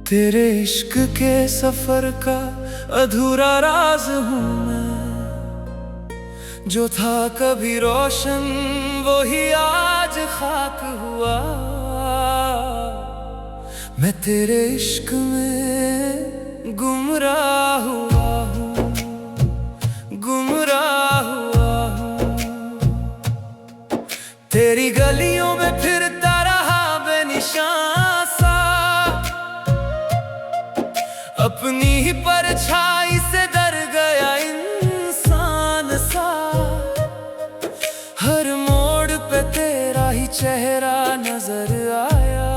तेरे इश्क के सफर का अधूरा राज हूँ मैं, जो था कभी रोशन वो ही आज खाक हुआ। मैं तेरे इश्क में गुमराह हुआ हूँ, गुमराह हुआ हूँ। तेरी गलियों में फिरता रहा बेनिशान सा, अपनी ही परछाई से डर गया इंसान सा। हर मोड़ पे तेरा ही चेहरा नजर आया,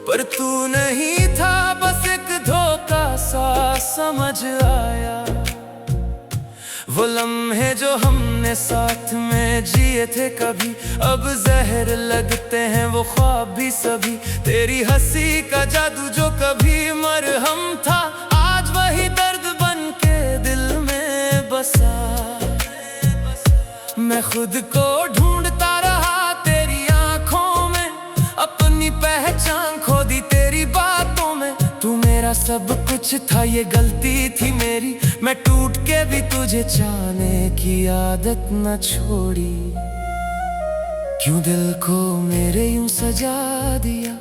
पर तू नहीं था, बस एक धोखा सा समझ आया। वो लम्हे जो हमने साथ में जिए थे कभी, अब जहर लगते हैं वो ख्वाब भी सभी। तेरी हंसी का जादू जो कभी मरहम था, आज वही दर्द बन के दिल में बसा। मैं खुद को ढूंढता रहा तेरी आंखों में, अपनी पहचान खो दी तेरी बातों में। तू मेरा सब कुछ था, ये गलती थी मेरी, मैं टूट के भी तुझे चाहने की आदत न छोड़ी। क्यों दिल को मेरे यूं सजा दिया,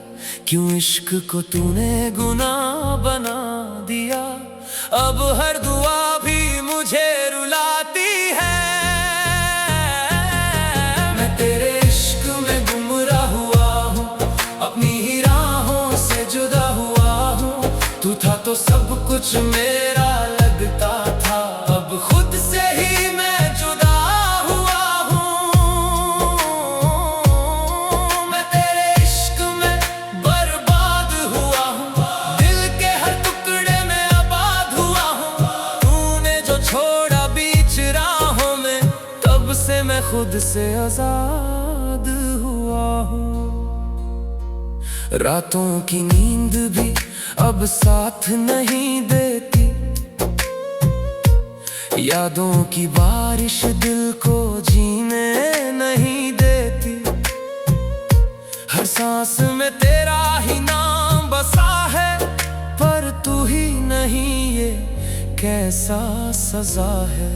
क्यों इश्क को तूने गुनाह बना दिया। अब हर दुआ भी मुझे रुलाती है। मैं तेरे इश्क में गुमराह हुआ हूँ, अपनी ही राहों से जुदा हुआ हूँ। तू था तो सब कुछ मेरा लगता था, अब खुद से ही मैं जुदा हुआ हूँ। मैं तेरे इश्क में बर्बाद हुआ हूँ, दिल के हर टुकड़े में आबाद हुआ हूँ। तूने जो छोड़ा बीच राहों में, तब से मैं खुद से आजाद हुआ हूँ। रातों की नींद भी अब साथ नहीं देती, यादों की बारिश दिल को जीने नहीं देती। हर सांस में तेरा ही नाम बसा है, पर तू ही नहीं, ये कैसा सजा है।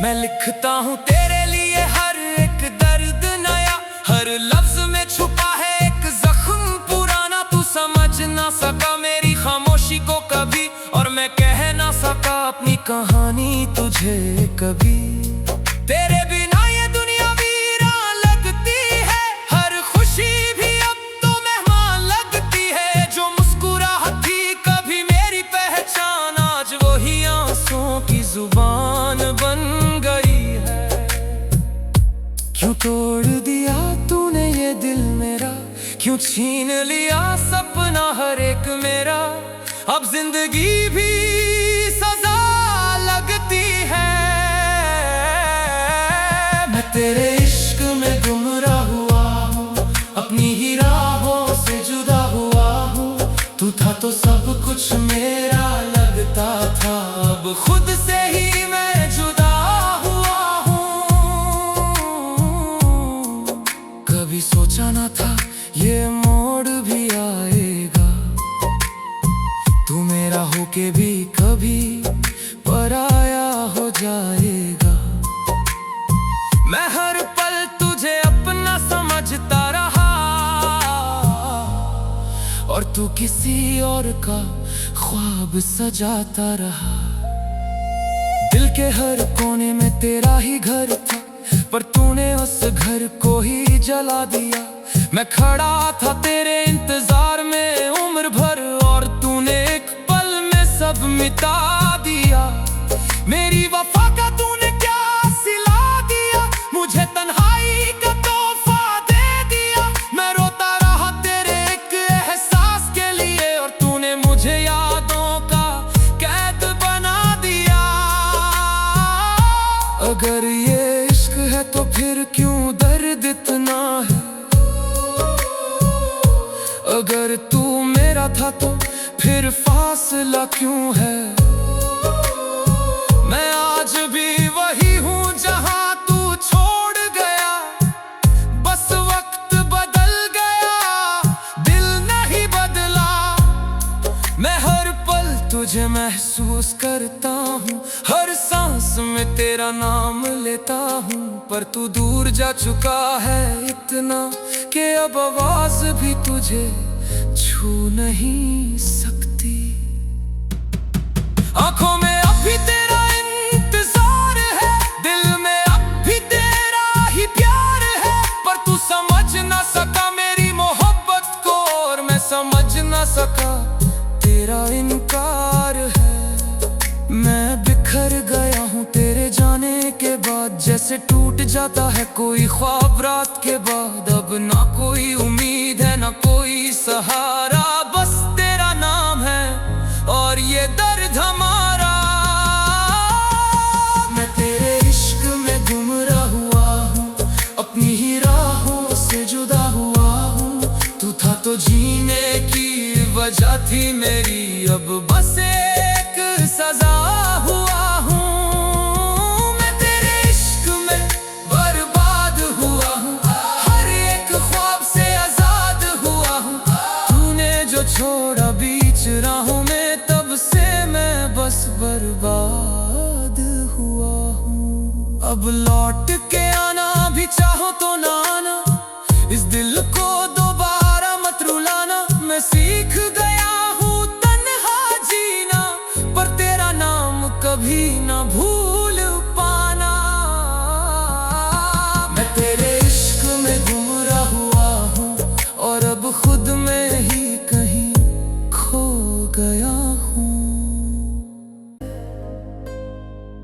मैं लिखता हूँ तेरे लिए हर एक दर्द नया, हर लफ्ज में छुपा है एक जख्म पुराना। तू समझ ना सका मेरी खामोशी को कभी, और मैं कह ना सका अपनी कहानी तुझे कभी। तेरे बिना ये दुनिया वीरान लगती है, हर खुशी भी अब तो मेहमान लगती है। जो मुस्कुराहट थी कभी मेरी पहचान, आज वही आंसुओं की जुबान बन गई है। क्यों तोड़ दिया तूने ये दिल मेरा, क्यों छीन लिया सपना हर एक मेरा। अब जिंदगी भी सजा लगती है। मैं तेरे इश्क में गुमराह हुआ हूँ, अपनी ही राहों से जुदा हुआ हूँ। तू था तो सब कुछ मेरा लगता था, अब खुद से ही मैं जुदा हुआ हूँ। कभी सोचा ना था ये मोड़ भी आएगा, तू मेरा होके भी कभी पराया हो जाएगा। मैं हर पल तुझे अपना समझता रहा, और तू किसी और का ख्वाब सजाता रहा। दिल के हर कोने में तेरा ही घर था, पर तूने उस घर को ही जला दिया। मैं खड़ा था तेरे इंतजार में उम्र भर, और तूने एक पल में सब मिटा दिया। मेरी वफा का तूने क्या सिला दिया, मुझे तन्हाई का तोहफा दे दिया। मैं रोता रहा तेरे एक एहसास के लिए, और तूने मुझे यादों का कैद बना दिया। अगर ये इश्क है तो फिर क्यों दर्द इतना है। अगर तू मेरा था तो फिर फासला क्यों है। मैं आज भी वही हूँ जहाँ तू छोड़ गया, बस वक्त बदल गया, दिल नहीं तुझे महसूस करता हूँ, हर सांस में तेरा नाम लेता हूँ। पर तू दूर जा चुका है इतना कि अब आवाज भी तुझे छू नहीं सकती। आंखों में अब भी तेरा इंतजार है, दिल में अब भी तेरा ही प्यार है। पर तू समझ ना सका मेरी मोहब्बत को, और मैं समझ ना सका तेरा इनकार है। मैं बिखर गया हूँ तेरे जाने के बाद, जैसे टूट जाता है कोई ख्वाब रात के बाद। अब ना कोई उम्मीद है ना कोई सहारा, बस तेरा नाम है और ये दर्द हमारा। मैं तेरे इश्क में गुमराह हुआ हूँ, अपनी ही राहों से जुदा हुआ हूँ। तू था तो जीने की वजह थी मेरी, अब बस एक सजा हुआ हूँ। मैं तेरे इश्क में बर्बाद हुआ हूँ, हर एक ख्वाब से आजाद हुआ हूँ। तूने जो छोड़ा बीच राहों में, तब से मैं बस बर्बाद हुआ हूँ। अब लौट के आना भी चाहो तो ना आना, इस दिल को दोबारा मत रुलाना। मैं सीख गया हूँ तन्हा जीना, पर तेरा नाम कभी ना भूल पाना। मैं तेरे इश्क में गुमराह हुआ हूँ, और अब खुद में ही कहीं खो गया हूँ।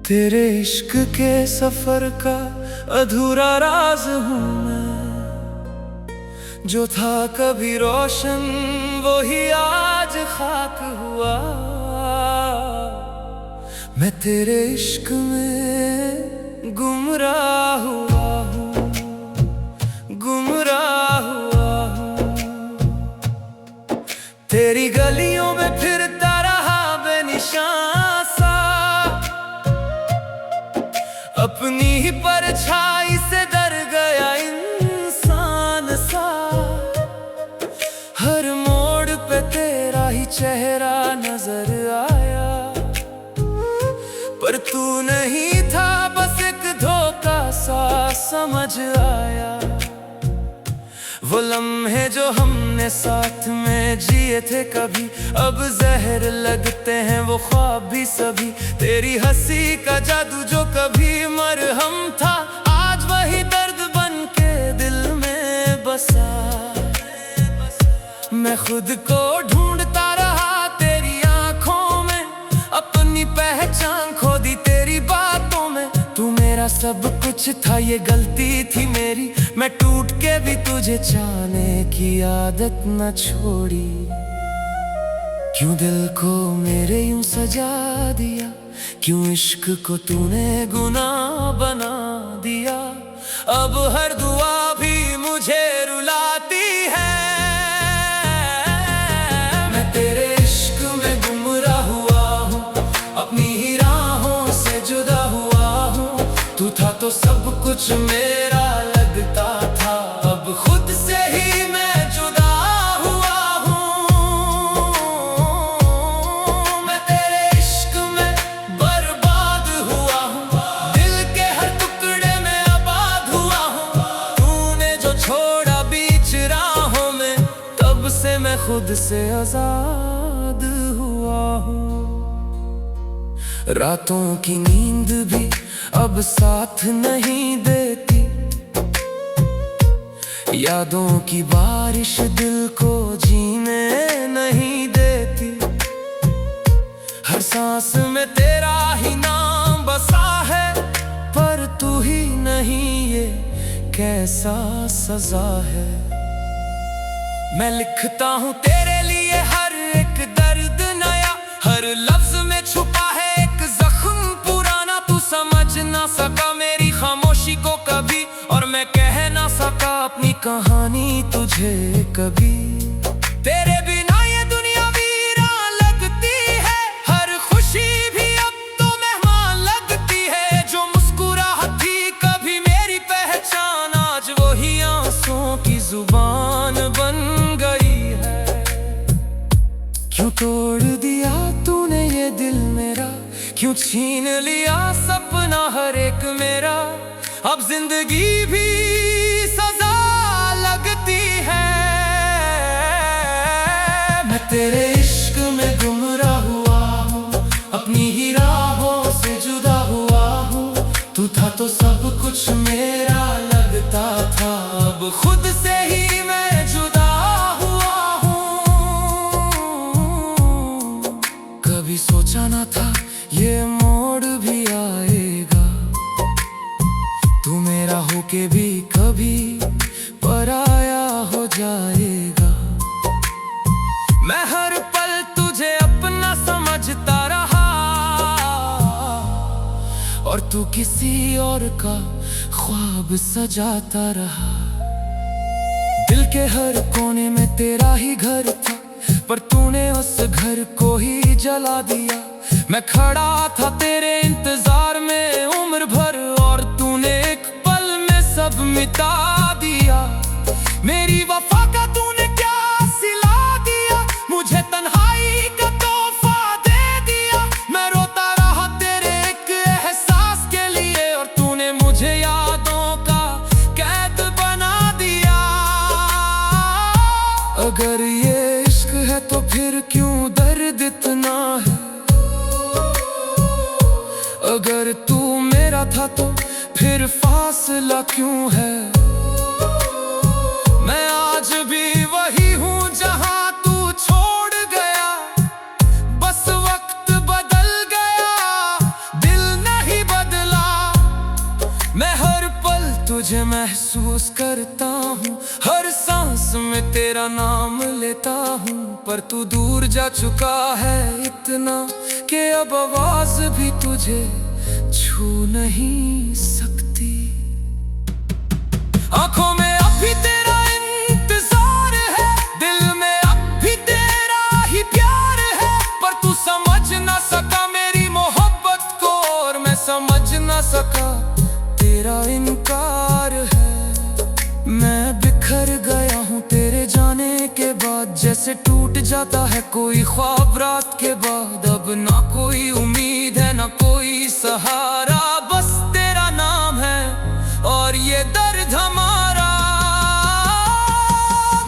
तेरे इश्क के सफर का अधूरा राज हूँ मैं, जो था कभी रोशन वो ही आज खाक हुआ। मैं तेरे इश्क में गुमराह हुआ हूँ, गुमराह हुआ हूँ। तेरी गलियों में फिरता रहा बेनिशान सा, अपनी ही परछाई से डर गया इंसान सा। हर मोड़ पे तेरा ही चेहरा नजर आया, पर तू नहीं था बस एक धोखा सा समझ आया। वो लम्हे जो हमने साथ में जिए थे कभी, अब जहर लगते हैं वो ख्वाब भी सभी। तेरी हंसी का जादू जो कभी मरहम था, आज वही दर्द बन के दिल में बसा। मैं खुद को ढूंढता रहा तेरी आंखों में, अपनी पहचान खो दी तेरी बातों में। तू मेरा सब कुछ था, ये गलती थी मेरी। मैं टूट के भी तुझे चाहने की आदत न छोड़ी। क्यों दिल को मेरे यूं सजा दिया, क्यों इश्क को तूने गुनाह बना दिया। अब हर दुआ भी मुझे रुलाती है। मैं तेरे इश्क में गुमराह हुआ हूँ, अपनी ही राहों से जुदा हुआ हूँ। तू था तो सब कुछ मेरा लगता था, अब खुद से ही मैं जुदा हुआ हूँ। मैं तेरे इश्क में बर्बाद हुआ हूँ, दिल के हर टुकड़े में आबाद हुआ हूँ। तूने जो छोड़ा बीच राहों में, तब से मैं खुद से आजाद हुआ हूँ। रातों की नींद भी अब साथ नहीं देती, यादों की बारिश दिल को जीने नहीं देती। हर सांस में तेरा ही नाम बसा है, पर तू ही नहीं ये कैसा सजा है। मैं लिखता हूँ तेरे लिए हर एक दर्द नया, हर लफ्ज में छुपा है एक जख्म पुराना। तू समझ ना सका मेरी खामोशी को कभी, और मैं कह ना सका अपनी कहानी तुझे कभी। तेरे बिना ये दुनिया वीरान लगती है, हर खुशी भी अब तो मेहमान लगती है। जो मुस्कुराहट थी कभी मेरी पहचान, आज वही आंसुओं की जुबान बन गई है। क्यों तोड़ दिया तूने ये क्यों छीन लिया सपना हर एक मेरा। अब जिंदगी भी सजा लगती है। मैं तेरे इश्क में गुमराह हुआ हूँ, अपनी ही राहों से जुदा हुआ हूँ। तू था तो सब कुछ मेरा लगता था, अब खुद से ही मैं जुदा हुआ हूँ। कभी सोचा ना था ये मोड़ भी आएगा, तू मेरा होके भी कभी पराया हो जाएगा। मैं हर पल तुझे अपना समझता रहा, और तू किसी और का ख्वाब सजाता रहा। दिल के हर कोने में तेरा ही घर था, पर तूने उस घर को ही जला दिया। मैं खड़ा था तेरे इंतजार में उम्र भर, और तूने एक पल में सब मिटा दिया। मेरी वफा का तूने क्या सिला दिया, मुझे तन्हाई का तोहफा दे दिया। मैं रोता रहा तेरे एक एहसास के लिए, और तूने मुझे यादों का कैद बना दिया। अगर ये इश्क है तो फिर क्यों दर्द इतना है। अगर तू मेरा था तो फिर फासला क्यों है। मैं आज भी वही हूँ जहाँ तू छोड़ गया, बस वक्त बदल गया, दिल नहीं बदला। मैं हर पल तुझे महसूस करता हूँ, हर सांस में तेरा नाम लेता हूँ। पर तू दूर जा चुका है इतना कि अब आवाज भी तुझे छू नहीं सकती। आंखों में अब भी तेरा इंतजार है, दिल में अब भी तेरा ही प्यार है। पर तू समझ ना सका मेरी मोहब्बत को, और मैं समझ ना सका तेरा इनकार है। मैं बिखर गया हूँ तेरे जाने के बाद, जैसे टूट जाता है कोई ख्वाब रात के बाद। अब ना कोई उम्मीद है ना कोई सहारा, बस तेरा नाम है और ये दर्द हमारा।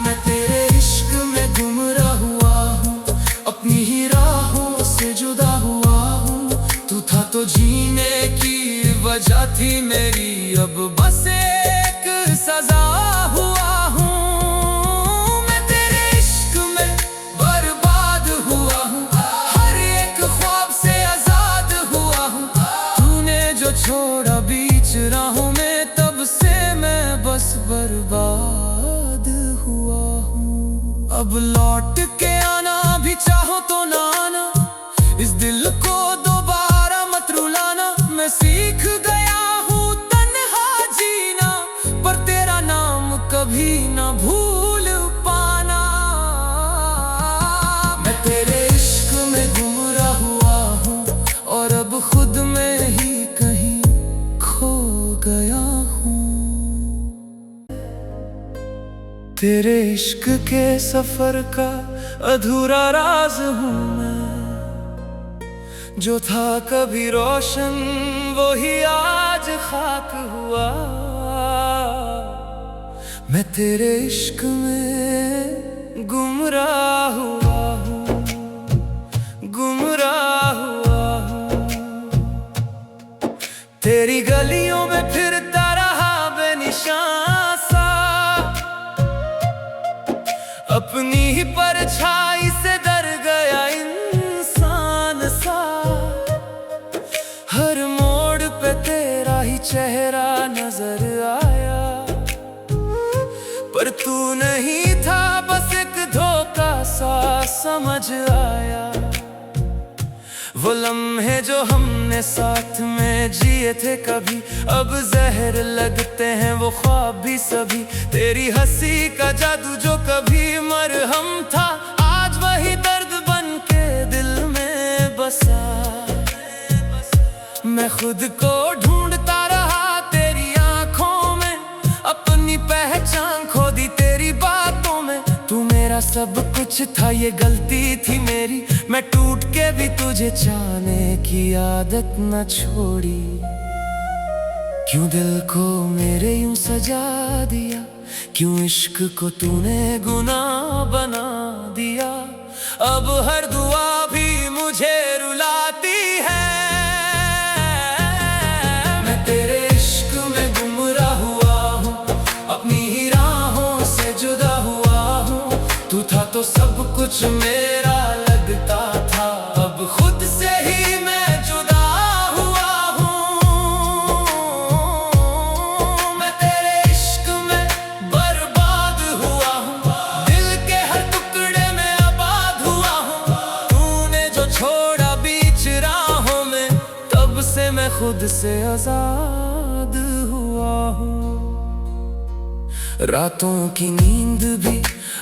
मैं तेरे इश्क में गुमराह हुआ हूँ, अपनी ही राहों से जुदा हुआ हूँ। तू था तो जीने की वजह थी मेरी, अब बस एक सजा हुआ हूँ। मैं तेरे इश्क में बर्बाद हुआ हूँ, हर एक ख्वाब से आजाद हुआ हूँ। तूने जो छोड़ा बीच राहों में, तब से मैं बस बर्बाद हुआ हूँ। अब लौट के आना भी चाहो तो ना आना, इस दिल को दोबारा मत रुलाना। मैं सीख गया हूँ तन्हा जीना, पर तेरा नाम कभी ना भूल पाना। मैं तेरे इश्क में गुमराह हुआ हूँ, और अब खुद में ही कहीं खो गया हूँ। तेरे इश्क के सफर का अधूरा राज हूँ मैं, जो था कभी रोशन वो ही आज खाक हुआ। मैं तेरे इश्क में गुमराह हुआ हूँ, गुमराह हुआ हूँ। तेरी गलियों में फिरता रहा बेनिशान सा, अपनी ही परछाई से डर गया इंसान सा। हर मोड़ पे तेरा ही चेहरा नजर आया, पर तू नहीं था बस एक धोखा सा समझ आया। वो लम्हे जो हमने साथ में जिए थे कभी, अब जहर लगते हैं वो ख्वाब भी सभी। तेरी हंसी का जादू जो कभी मरहम था, आज वही दर्द बन के दिल में बसा। मैं खुद को ढूंढता रहा तेरी आंखों में, अपनी पहचान खो दी तेरी बातों में। तू मेरा तेरा सब कुछ था, ये गलती थी मेरी। मैं टूट के भी तुझे चाहने की आदत न छोड़ी। क्यों दिल को मेरे यूं सजा दिया, क्यों इश्क को तूने गुनाह बना दिया। अब हर दुआ भी मुझे रुलाती है। मैं तेरे इश्क में गुमराह हुआ हूँ, अपनी ही राहों से जुदा हुआ हूँ। तू था तो सब कुछ मेरा लगता था, अब खुद से ही मैं जुदा हुआ हूँ। मैं तेरे इश्क में बर्बाद हुआ हूँ, दिल के हर टुकड़े में आबाद हुआ हूँ। तूने जो छोड़ा बीच राहों में, तब से मैं खुद से आजाद हुआ हूँ। रातों की नींद भी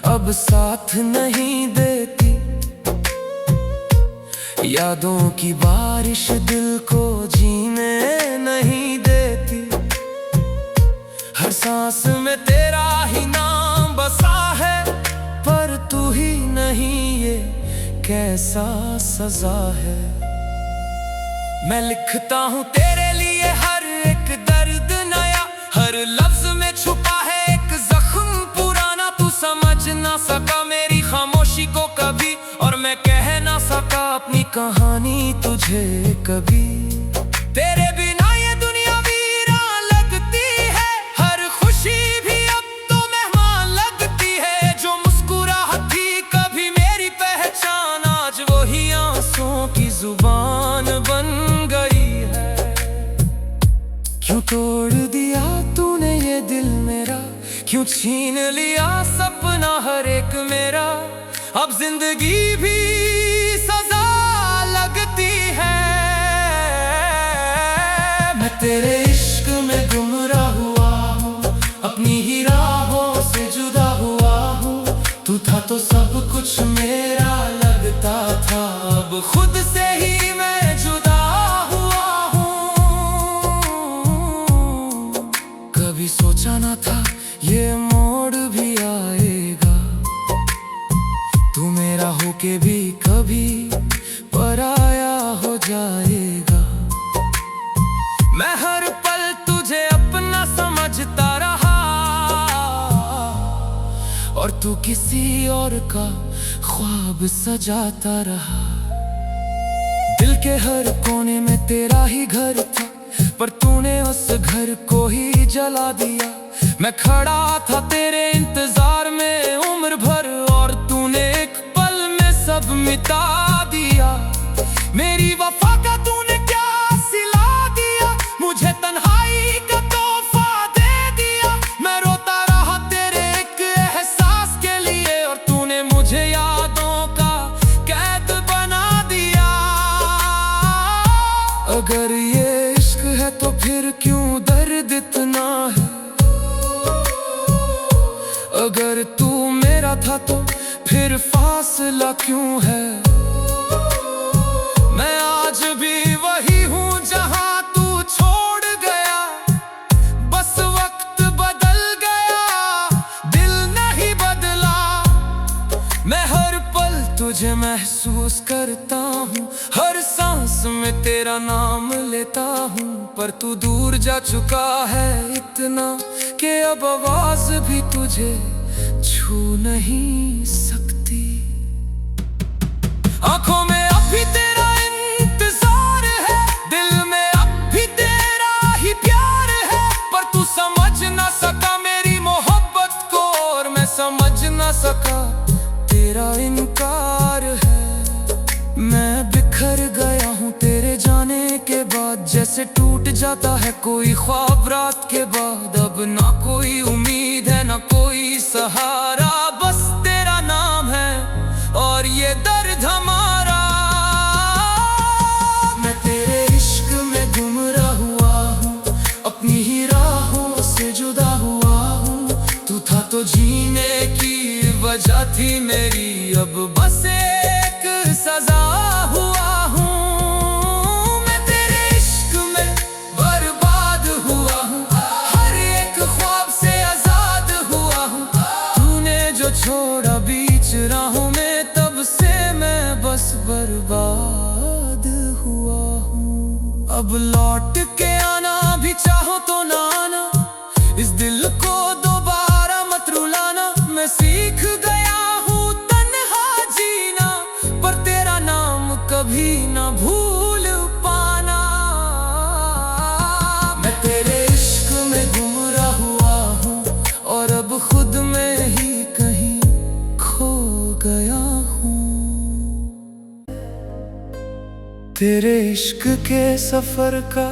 अब साथ नहीं देती, यादों की बारिश दिल को जीने नहीं देती। हर सांस में तेरा ही नाम बसा है, पर तू ही नहीं, ये कैसा सजा है। मैं लिखता हूँ तेरे लिए हर एक दर्द नया, हर लफ्ज में छुपा है एक जख्म पुराना। तू समझ ना सका मेरी खामोशी को कभी, और मैं कह ना सका अपनी कहानी तुझे कभी। तेरे बिना ये दुनिया वीरान लगती है, हर खुशी भी अब तो मेहमान लगती है। जो मुस्कुराहट थी कभी मेरी पहचान, आज वही आंसुओं की जुबान बन गई है। क्यों तोड़ दिया तूने ये दिल मेरा, क्यों छीन लिया सपना हर एक मेरा। अब जिंदगी भी सजा लगती है। मैं तेरे इश्क में गुमराह हुआ हूँ, अपनी ही राहों से जुदा हुआ हूँ। तू था तो सब कुछ मेरा लगता था, अब खुद से ही मैं जुदा हुआ हूँ। कभी सोचा ना था ये मोड़ भी आएगा, तू मेरा होके भी कभी पराया हो जाएगा। मैं हर पल तुझे अपना समझता रहा, और तू किसी और का ख्वाब सजाता रहा। दिल के हर कोने में तेरा ही घर था, पर तूने उस घर को ही जला दिया। मैं खड़ा था तेरे इंतजार में उम्र भर, और तूने एक पल में सब मिटा दिया। मेरी वफा का तूने क्या सिला दिया, मुझे तन्हाई का तोहफा दे दिया। मैं रोता रहा तेरे एक एहसास के लिए, और तूने मुझे यादों का कैद बना दिया। अगर ये इश्क है तो फिर क्यों दर्द इतना है। अगर तू मेरा था तो फिर फासला क्यों है। मैं आज भी वही हूँ जहाँ तू छोड़ गया, बस वक्त बदल गया, दिल नहीं बदला। मैं हर पल तुझे महसूस करता हूँ, हर सांस में तेरा नाम लेता हूँ। पर तू दूर जा चुका है इतना कि अब आवाज भी तुझे छू नहीं सकती। आंखों में अब भी तेरा इंतजार है, दिल में अब भी तेरा ही प्यार है। पर तू समझ ना सका मेरी मोहब्बत को, और मैं समझ ना सका तेरा इनकार है। मैं बिखर गया हूँ तेरे जाने के बाद, जैसे टूट जाता है कोई ख्वाब रात के बाद। अब ना कोई उम्मीद है ना कोई सहारा, बस तेरा नाम है और ये दर्द हमारा। मैं तेरे इश्क में गुमराह हुआ हूँ, अपनी ही राहों से जुदा हुआ हूँ। तू था तो जीने की वजह थी मेरी, अब बस एक सजा हुआ हूँ। मैं तेरे इश्क में बर्बाद हुआ हूँ, हर एक ख्वाब से आजाद हुआ हूँ। तूने जो छोड़ा बीच राहों में तब से मैं बस बर्बाद हुआ हूँ। अब लौट के आना भी चाहो तो ना आना, इस दिल को दोबारा मत रुलाना। मैं सीख गया हूँ तन्हा जीना, पर तेरा नाम कभी ना भूल पाना। मैं तेरे इश्क में गुमराह हुआ हूँ और अब खुद में ही कहीं खो गया हूँ। तेरे इश्क के सफर का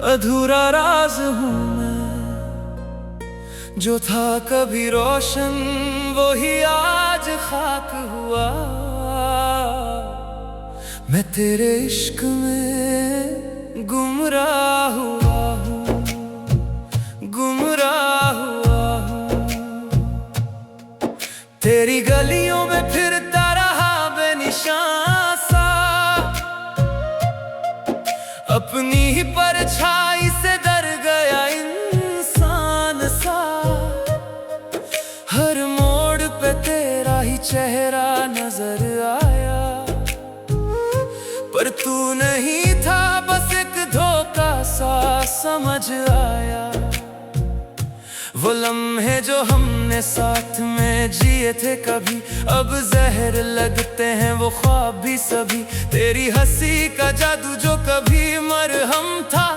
अधूरा राज हूँ मैं, जो था कभी रोशन वो ही आज खाक हुआ। मैं तेरे इश्क में गुमराह हुआ हूँ, गुमराह हुआ हूँ। तेरी गलियों में फिरता रहा बेनिशान सा, अपनी ही परछाई से डर गया इंसान सा। हर मोड़ पे तेरा ही चेहरा नजर आया, पर तू नहीं था, बस एक धोखा सा समझ आया। वो लम्हे जो हमने साथ में जिए थे कभी, अब जहर लगते हैं वो ख्वाब भी सभी। तेरी हंसी का जादू जो कभी मरहम था,